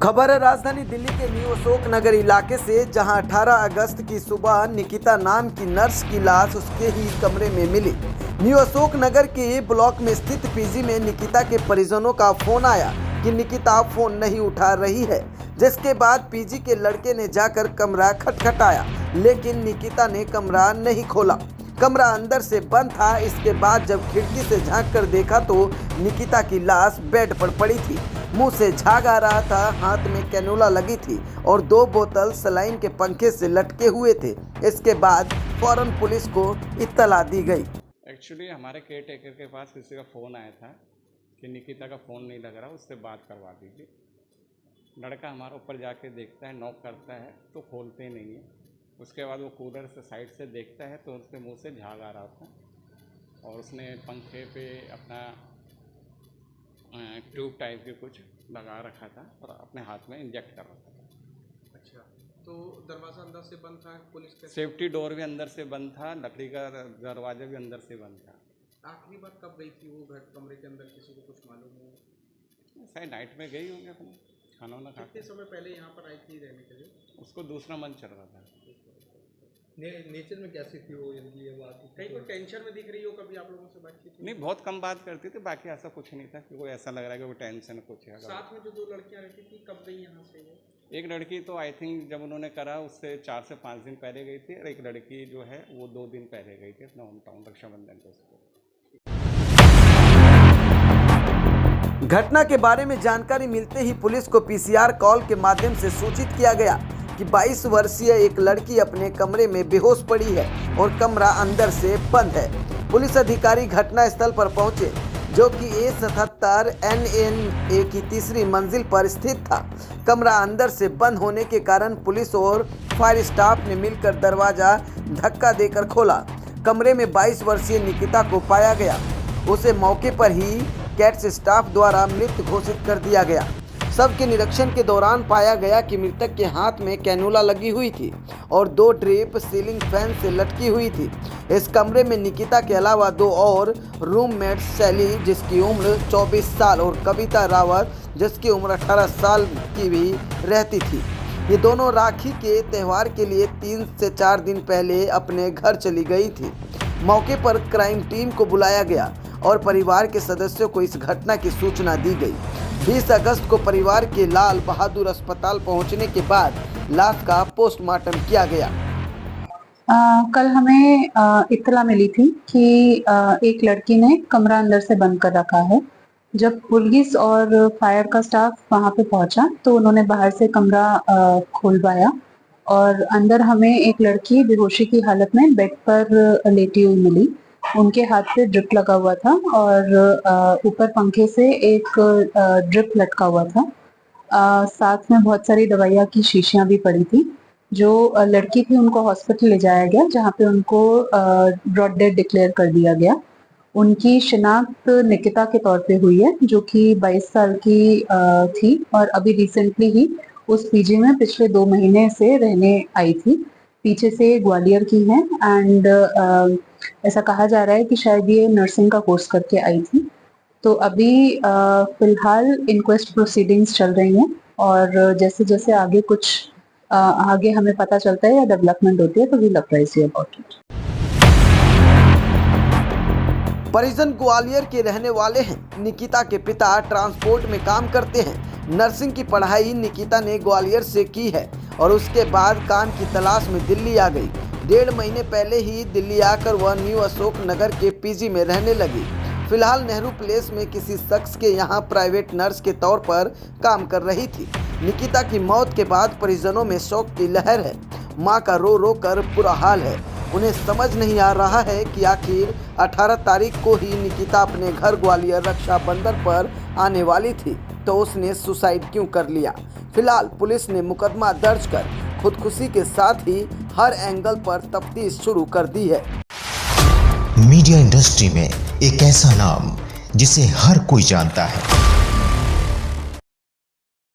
खबर है राजधानी दिल्ली के न्यू अशोक नगर इलाके से, जहां 18 अगस्त की सुबह निकिता नाम की नर्स की लाश उसके ही कमरे में मिली। न्यू अशोक नगर के ब्लॉक में स्थित पीजी में निकिता के परिजनों का फोन आया कि निकिता फोन नहीं उठा रही है, जिसके बाद पीजी के लड़के ने जाकर कमरा खटखटाया, लेकिन निकिता ने कमरा नहीं खोला। कमरा अंदर से बंद था। इसके बाद जब खिड़की से झांक कर देखा तो निकिता की लाश बेड पर पड़ी थी। मुंह से झाग आ रहा था, हाथ में कैनुला लगी थी और 2 बोतल सलाइन के पंखे से लटके हुए थे। इसके बाद फौरन पुलिस को इत्तला दी गई। एक्चुअली हमारे केयर टेकर के पास किसी का फ़ोन आया था कि निकिता का फ़ोन नहीं लग रहा, उससे बात करवा दीजिए। लड़का हमारा ऊपर जाके देखता है, नॉक करता है तो खोलते नहीं है। उसके बाद वो कूलर से साइड से देखता है तो उसके मुंह से झाग आ रहा था और उसने पंखे पे अपना ट्यूब टाइप के कुछ लगा रखा था और अपने हाथ में इंजेक्ट कर रखा था। अच्छा, तो दरवाज़ा अंदर से बंद था, पुलिस का सेफ्टी डोर भी अंदर से बंद था, लकड़ी का दरवाज़ा भी अंदर से बंद था। आखिरी बार कब गई थी वो घर कमरे के अंदर, किसी को कुछ मालूम हो? शायद नाइट में गई होंगे अपने खाना वाना खा। कितने समय पहले यहाँ पर आई थी रहने के लिए? उसको दूसरा मंथ चल रहा था। नेचर में कैसी थी वो? जल्दी ये बात कहीं कोई टेंशन में दिख रही हो? कभी आप लोगों से बातचीत नहीं, बहुत कम बात करती थी, बाकी ऐसा कुछ नहीं था कि कोई ऐसा लग रहा है कि वो टेंशन कुछ है। साथ में जो 2 लड़कियां रहती थी, कब गई यहाँ से वो? एक लड़की तो आई थिंक जब उन्होंने करा उससे 4 से 5 दिन पहले गई थी और एक लड़की जो है वो 2 दिन पहले गई थी अपना होम टाउन रक्षाबंधन पे। उसको घटना के बारे में जानकारी मिलते ही पुलिस को पीसीआर कॉल के माध्यम से सूचित किया गया कि 22 वर्षीय एक लड़की अपने कमरे में बेहोश पड़ी है और कमरा अंदर से बंद है। पुलिस अधिकारी घटना स्थल पर पहुंचे, जो कि A77 NNA की 3री मंजिल पर स्थित था। कमरा अंदर से बंद होने के कारण पुलिस और फायर स्टाफ ने मिलकर दरवाजा धक्का देकर खोला। कमरे में 22 वर्षीय निकिता को पाया गया। उसे मौके पर ही कैट्स स्टाफ द्वारा मृत घोषित कर दिया गया। सबके निरीक्षण के दौरान पाया गया कि मृतक के हाथ में कैनुला लगी हुई थी और 2 ड्रिप सीलिंग फैन से लटकी हुई थी। इस कमरे में निकिता के अलावा 2 और रूममेट्स, शैली जिसकी उम्र 24 साल और कविता रावत जिसकी उम्र 18 साल की भी रहती थी। ये दोनों राखी के त्यौहार के लिए 3 से 4 दिन पहले अपने घर चली गई थी। मौके पर क्राइम टीम को बुलाया गया और परिवार के सदस्यों को इस घटना की सूचना दी गई। 20 अगस्त को परिवार के लाल बहादुर अस्पताल पहुंचने के बाद लाश का पोस्टमार्टम किया गया। कल हमें इत्तला मिली थी कि एक लड़की ने कमरा अंदर से बंद कर रखा है। जब पुलिस और फायर का स्टाफ वहां पे पहुंचा तो उन्होंने बाहर से कमरा खोलवाया और अंदर हमें एक लड़की बेहोशी की हालत में बेड पर लेटी हुई मिली। उनके हाथ पे ड्रिप लगा हुआ था और ऊपर पंखे से एक ड्रिप लटका हुआ था। साथ में बहुत सारी दवाइयाँ की शीशियाँ भी पड़ी थी। जो लड़की थी उनको हॉस्पिटल ले जाया गया, जहाँ पे उनको ब्रॉड डेड डिक्लेयर कर दिया गया। उनकी शिनाख्त निकिता के तौर पे हुई है, जो कि 22 साल की थी और अभी रिसेंटली ही उस पीजी में पिछले 2 महीने से रहने आई थी। पीछे से ग्वालियर की है एंड ऐसा कहा जा रहा है कि शायद ये नर्सिंग का कोर्स करके आई थी। तो अभी फिलहाल इंक्वेस्ट प्रोसीडिंग्स चल रही हैं और जैसे जैसे आगे कुछ आगे हमें पता चलता है या डेवलपमेंट होती है तो we'll apprise you about it. परिजन ग्वालियर के रहने वाले हैं। निकिता के पिता ट्रांसपोर्ट में काम करते हैं। नर्सिंग की पढ़ाई निकिता ने ग्वालियर से की है और उसके बाद काम की तलाश में दिल्ली आ गई। 1.5 महीने पहले ही दिल्ली आकर वह न्यू अशोक नगर के पीजी में रहने लगी। फिलहाल नेहरू प्लेस में किसी शख्स के यहाँ प्राइवेट नर्स के तौर पर काम कर रही थी। निकिता की मौत के बाद परिजनों में शोक की लहर है। मां का रो रो कर बुरा हाल है। उन्हें समझ नहीं आ रहा है कि आखिर 18 तारीख को ही निकिता अपने घर ग्वालियर रक्षाबंधन पर आने वाली थी तो उसने सुसाइड क्यों कर लिया। फिलहाल पुलिस ने मुकदमा दर्ज कर खुदकुशी के साथ ही हर एंगल पर तफ्तीश शुरू कर दी है। मीडिया इंडस्ट्री में एक ऐसा नाम जिसे हर कोई जानता है,